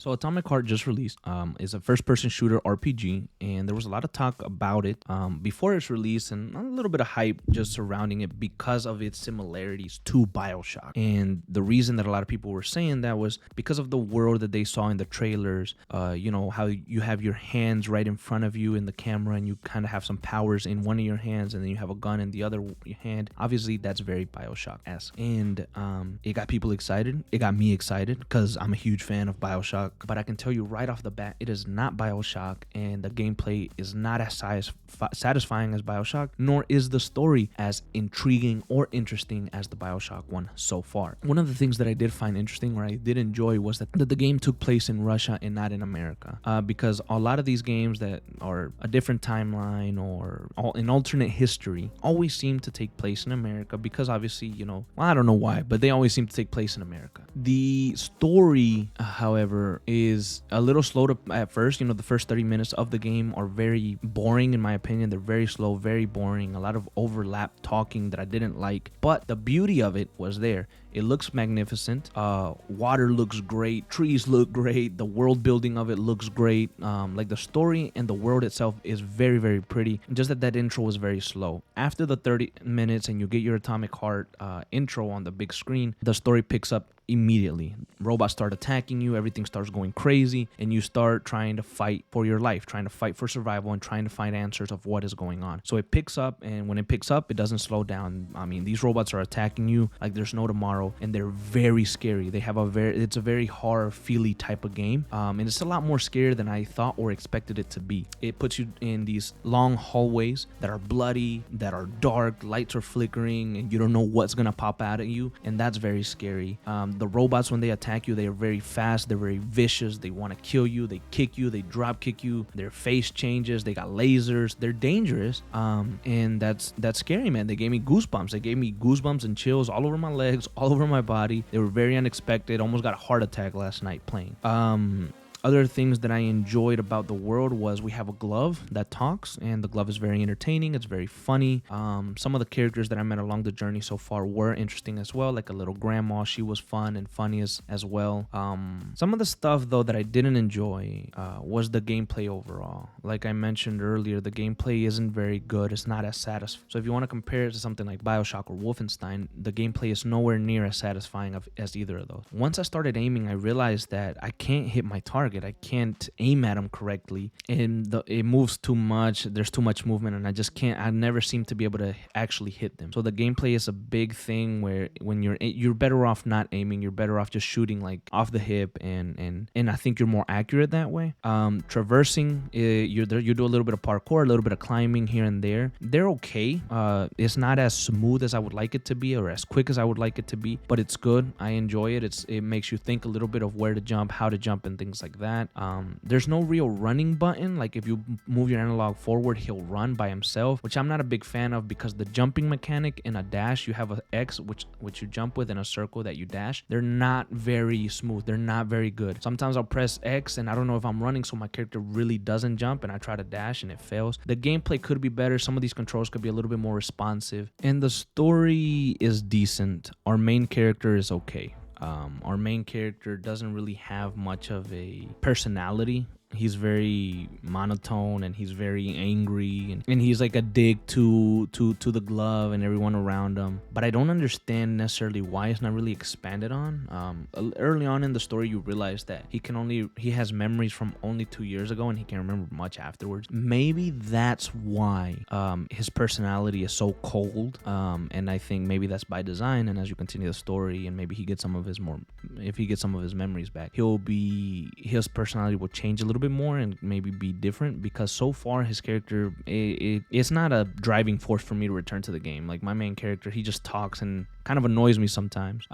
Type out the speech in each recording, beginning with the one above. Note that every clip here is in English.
So Atomic Heart just released. It's a first-person shooter RPG, and there was a lot of talk about it before its release, and a little bit of hype just surrounding it because of its similarities to BioShock. And the reason that a lot of people were saying that was because of the world that they saw in the trailers. How you have your hands right in front of you in the camera, and you kind of have some powers in one of your hands, and then you have a gun in the other hand. Obviously, that's very BioShock-esque, and it got people excited. It got me excited because I'm a huge fan of BioShock. But I can tell you right off the bat, it is not BioShock, and the gameplay is not as satisfying as BioShock, nor is the story as intriguing or interesting as the BioShock one so far. One of the things that I did find interesting, or I did enjoy, was that the game took place in Russia and not in America, because a lot of these games that are a different timeline or an alternate history always seem to take place in America because obviously, I don't know why, but they always seem to take place in America. The story, however, is a little slow at first. The first 30 minutes of the game are very boring in my opinion. They're very slow, very boring, a lot of overlap talking that I didn't like, but the beauty of it was there. It looks magnificent. Water looks great. Trees look great. The world building of it looks great. Like the story and the world itself is very, very pretty. Just that intro was very slow. After the 30 minutes and you get your Atomic Heart intro on the big screen, the story picks up immediately. Robots start attacking you, everything starts going crazy, and you start trying to fight for your life, trying to fight for survival, and trying to find answers of what is going on. So it picks up, and when it picks up, it doesn't slow down. I mean, these robots are attacking you like there's no tomorrow, and they're very scary. It's a very horror-feely type of game, and it's a lot more scary than I thought or expected it to be. It puts you in these long hallways that are bloody, that are dark, lights are flickering, and you don't know what's gonna pop out at you, and that's very scary. The robots, when they attack you, they are very fast, they're very vicious, they want to kill you, they kick you, they drop kick you, their face changes, they got lasers, they're dangerous, and that's scary, man. They gave me goosebumps and chills all over my legs, all over my body. They were very unexpected. Almost got a heart attack last night playing. Other things that I enjoyed about the world was we have a glove that talks, and the glove is very entertaining. It's very funny. Some of the characters that I met along the journey so far were interesting as well, like a little grandma. She was fun and funny as well. Some of the stuff, though, that I didn't enjoy was the gameplay overall. Like I mentioned earlier, the gameplay isn't very good. It's not as satisfying. So if you want to compare it to something like BioShock or Wolfenstein, the gameplay is nowhere near as satisfying as either of those. Once I started aiming, I realized that I can't hit my target. I can't aim at them correctly, and it moves too much. There's too much movement, and I never seem to be able to actually hit them. So the gameplay is a big thing where when you're better off not aiming. You're better off just shooting like off the hip, and I think you're more accurate that way. Traversing, you do a little bit of parkour, a little bit of climbing here and there. They're okay. It's not as smooth as I would like it to be, or as quick as I would like it to be, but it's good. I enjoy it. It makes you think a little bit of where to jump, how to jump, and things like that. There's no real running button. Like if you move your analog forward, he'll run by himself, which I'm not a big fan of, because the jumping mechanic in a dash, you have a X which you jump with, and a circle that you dash. They're not very smooth. They're not very good. Sometimes I'll press X and I don't know if I'm running, so my character really doesn't jump, and I try to dash and it fails. The gameplay could be better. Some of these controls could be a little bit more responsive, and the story is decent. Our main character is okay. Our main character doesn't really have much of a personality. He's very monotone, and he's very angry, and he's like a dig to the glove and everyone around him. But I don't understand necessarily why it's not really expanded on. Early on in the story, you realize that he has memories from only 2 years ago, and he can't remember much afterwards. Maybe that's why his personality is so cold. And I think maybe that's by design. And as you continue the story, and maybe he gets some of his memories back, his personality will change a little bit more and maybe be different, because so far his character, it's not a driving force for me to return to the game. Like my main character, he just talks and kind of annoys me sometimes.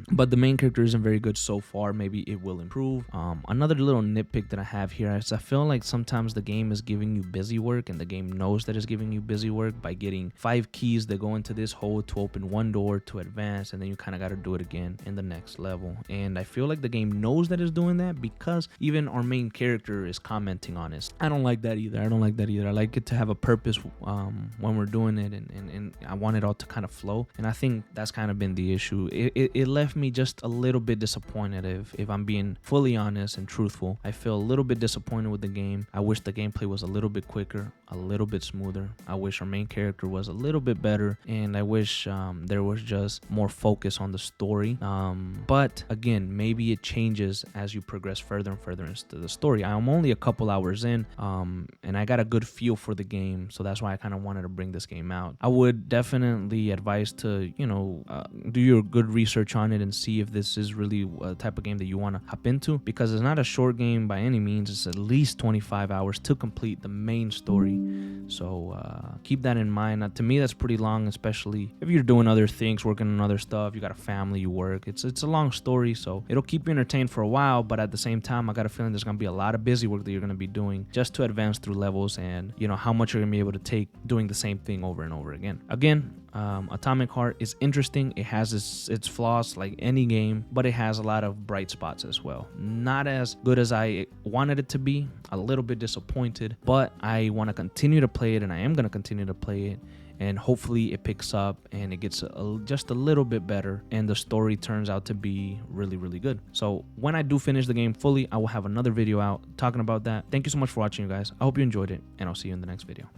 But the main character isn't very good so far. Maybe it will improve. Another little nitpick that I have here is I feel like sometimes the game is giving you busy work, and the game knows that it's giving you busy work by getting 5 keys that go into this hole to open one door to advance, and then you kind of got to do it again in the next level. And I feel like the game knows that it's doing that, because even our main character is commenting on it. I don't like that either. I like it to have a purpose when we're doing it, and I want it all to kind of flow. And I think that's kind kind of been the issue. It left me just a little bit disappointed, if I'm being fully honest and truthful. I feel a little bit disappointed with the game. I wish the gameplay was a little bit quicker, a little bit smoother. I wish our main character was a little bit better, and I wish there was just more focus on the story. But again, maybe it changes as you progress further and further into the story. I'm only a couple hours in, and I got a good feel for the game, so that's why I kind of wanted to bring this game out. I would definitely advise to, do your good research on it and see if this is really a type of game that you want to hop into, because it's not a short game by any means. It's at least 25 hours to complete the main story, so keep that in mind. To me, that's pretty long, especially if you're doing other things, working on other stuff, you got a family, you work. It's a long story, so it'll keep you entertained for a while, but at the same time, I got a feeling there's gonna be a lot of busy work that you're gonna be doing just to advance through levels, and how much you're gonna be able to take doing the same thing over and over again. Atomic Heart is interesting. It has its flaws like any game, but it has a lot of bright spots as well. Not as good as I wanted it to be, a little bit disappointed, but I want to continue to play it, and I am going to continue to play it, and hopefully it picks up and it gets just a little bit better, and the story turns out to be really, really good. So when I do finish the game fully, I will have another video out talking about that. Thank you so much for watching, you guys. I hope you enjoyed it, and I'll see you in the next video.